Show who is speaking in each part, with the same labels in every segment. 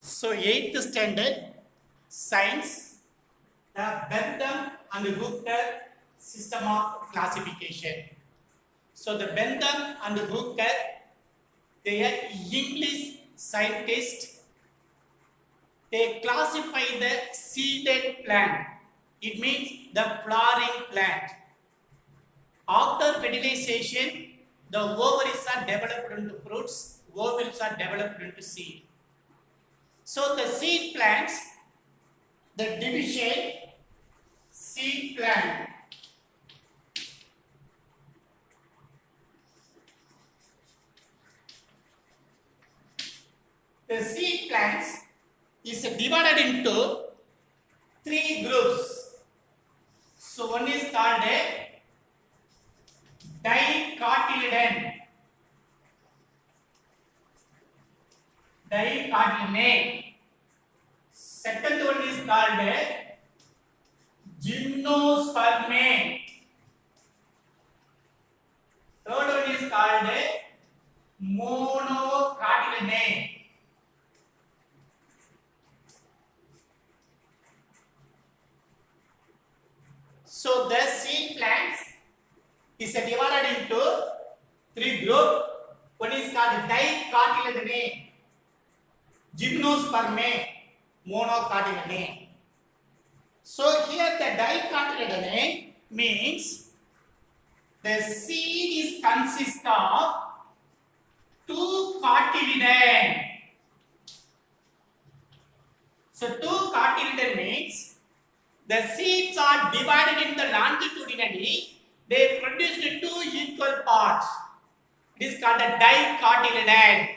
Speaker 1: So 8th standard science, the Bentham and Hooker system of classification. So the Bentham and Hooker, they are English scientists. They classify the seeded plant. It means the flowering plant. After fertilization, the ovaries are developed into fruits, ovules are developed into seed. So the seed plants, the division seed plant. The seed plants is divided into three groups. So one is called a dicotyledon. Dicotyledon. Second one is called a gymnospermae. Third one is called a monocotyledon. So the seed plants is divided into three groups. One is called dicotyledon, gymnospermae, monocotyledon. So here the dicotyledon means the seed is consist of two cotyledon. So two cotyledon means the seeds are divided in the longitudinally. They produce two equal parts. It is called a dicotyledon.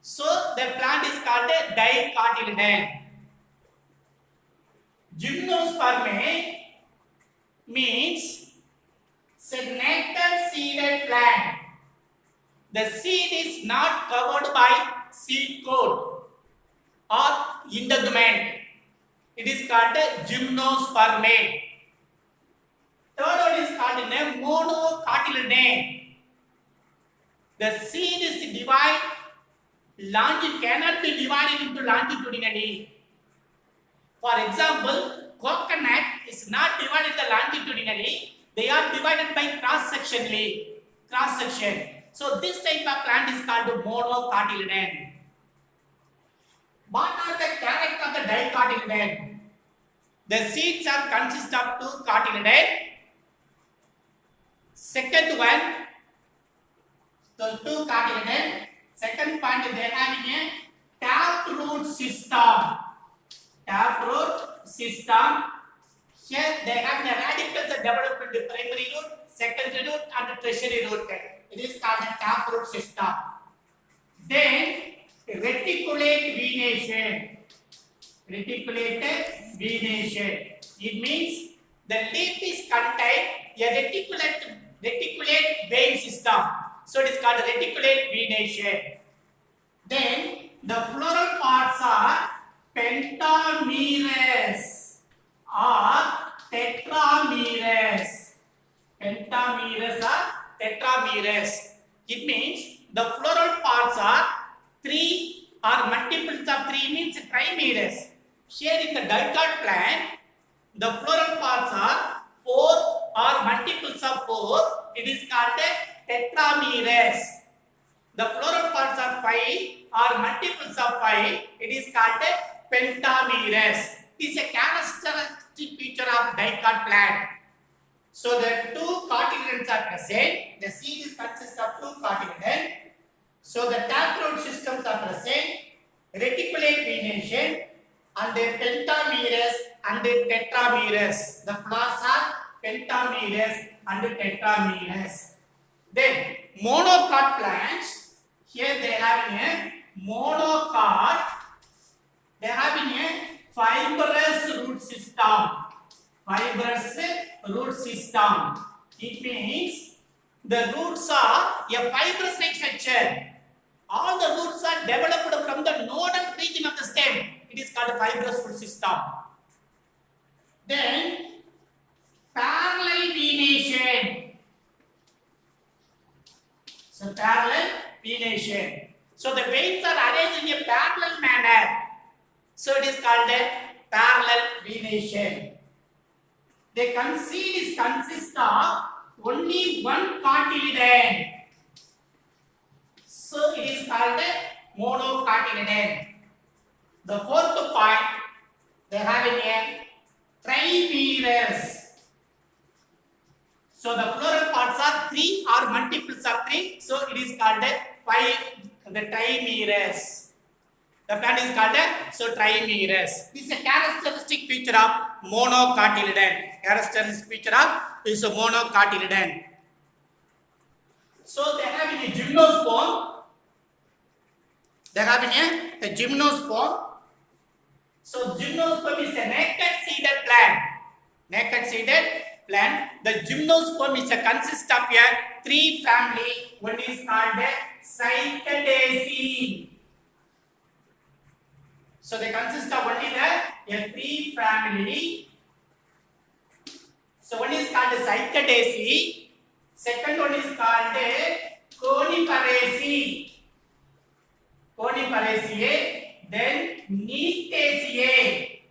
Speaker 1: So the plant is called a dicotyledon. Gymnospermae means nectar seeded plant. The seed is not covered by seed coat or integument. It is called a gymnospermae. Third one is called a monocotyledon. The seed is cannot be divided into longitudinally. For example, coconut is not divided longitudinally. They are divided by cross section. So this type of plant is called monocotyledon. What are the characters of the dicotyledon? The seeds are consist of two cotyledon. Second one, the two cotyledon. Second point, they are having a taproot system. Taproot system. Here they have the radicals that develop into primary root, secondary root, and tertiary root. It is called a taproot system. Then reticulate venation. Reticulated venation. It means the leaf is contained a reticulate vein system. So it is called reticulate venation. Then the floral parts are pentamerous or tetramerous. Pentamerous or tetramerous. It means the floral parts are three or multiples of three means trimerous. Here in the dicot plant, the floral parts are four or multiples of four. It is called a tetramerous. The floral parts are five or multiples of five. It is called a pentamerous. This is a characteristic feature of dicot plant. So the two cotyledons are present. The seed is consist of two cotyledons. So the taproot systems are present. Reticulate venation and the pentamerous and the tetramerous. The flowers are pentamerous and tetramerous. Then monocot plants. Here they are having a monocot. They are having a fibrous root system. Fibrous root system. It means the roots are a fibrous like structure. All the roots are developed from the nodal region of the stem. It is called a fibrous root system. Then parallel venation. So parallel venation. So the veins are arranged in a parallel manner. So it is called a parallel venation. The seed consists of only one cotyledon. So it is called a monocotyledon. The fourth point, they are having a trimerous. So the floral parts are 3 or multiples of 3. So it is called the trimerous. The plant is called trimerous. This is a characteristic feature of monocotyledon. Characteristic feature of is a monocotyledon. So they have in a gymnosperm. They have in a gymnosperm. So gymnosperm is a naked seeded plant. Naked seeded plant. The gymnosperm is a consist of a 3 family. One is called a Cycadaceae. So they consist of only a 3 family. So one is called Cycadaceae. Second one is called Coniferaceae. Coniferaceae. Then Neotaceae.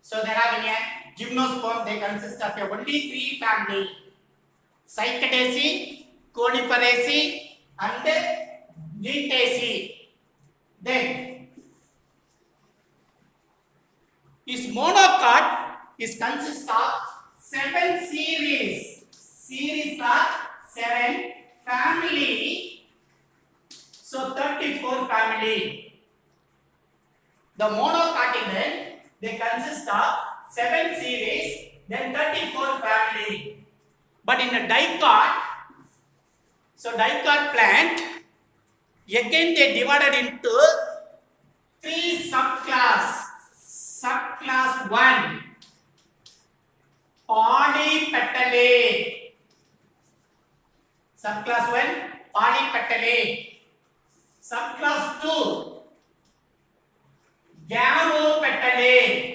Speaker 1: So they have in a gymnosperm, they consist of only 3 family. Cycadaceae, Coniferaceae and Neotaceae. Then this monocot is consist of 7 series. Series are 7 family. So 34 family. The monocotyledon, they consist of 7 series, then 34 family. But in a dicot, so dicot plant, again they divided into 3 subclass. Subclass 1, polypetalate. Subclass 1, polypetalate. Subclass 2, gamopetalate.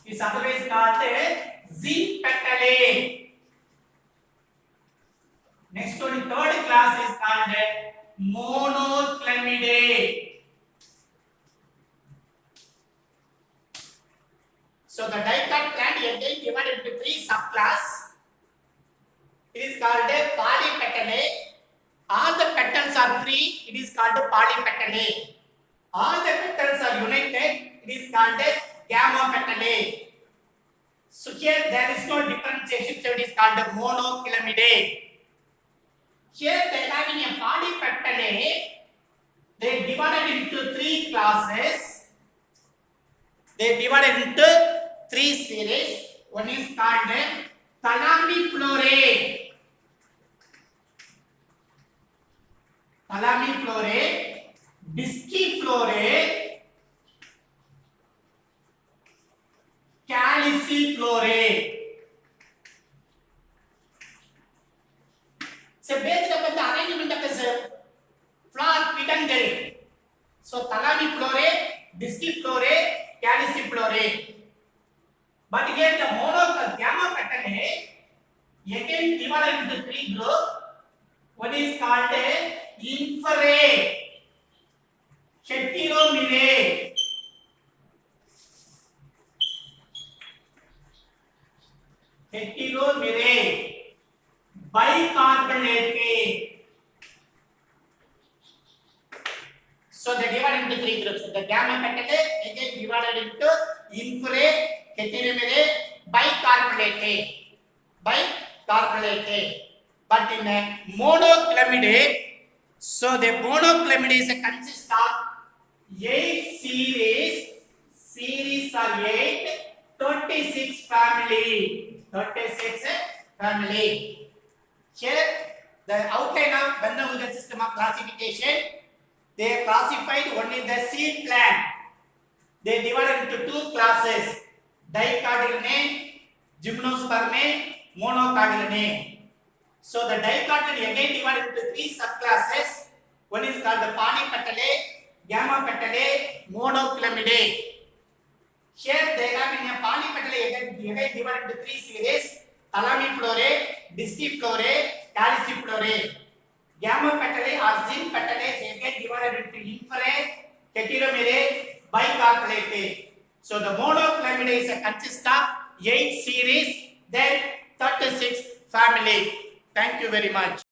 Speaker 1: Is otherwise called zinpetalate. Next one, third class is called monoclamidae. So the dicot plant again divided into 3 subclass. It is called a polypetalate. All the petals are 3. It is called a polypetalate. All the petals are united. It is called a gamopetalate. So here there is no differentiation. So it is called a monoclamidae. Here they are having a polypetalate. They divided into 3 classes. They divided into 3 series. One is called Thalamiflorae. Thalamiflorae, Disciflorae, Caliciflorae. So based upon the arrangement of the flower peduncle. So Thalamiflorae, Disciflorae, Caliciflorae. But here the gamopetalate again divided into 3 groups. One is called Inferae, Heteromerae, Bicarbonate. So they divided into 3 groups. The gamopetalate again divided into Inferae, Heteromerae, Bicarbonate. But in a monoclamidae, so the monoclamidae is a consist of 8 series. Series are 8, 36 family. 36 family. Here the outline of Vanna system of classification. They classified only the seed plant. They divided into 2 classes: dicotyledonate, gymnospermae, monocotyledonate. So the dicotyledon again divided into 3 subclasses. One is called the polypetalate, gamopetalate, monoclamidae. Here they have in a polypetalate again divided into 3 series: Thalamiphloray, disciphlorate, calciphloray. Gamma petalae or zinc petalae again divided into infrared, tetramerate, bicarpellate. So the monoclamidae consists of 8 series, then 36 family. Thank you very much.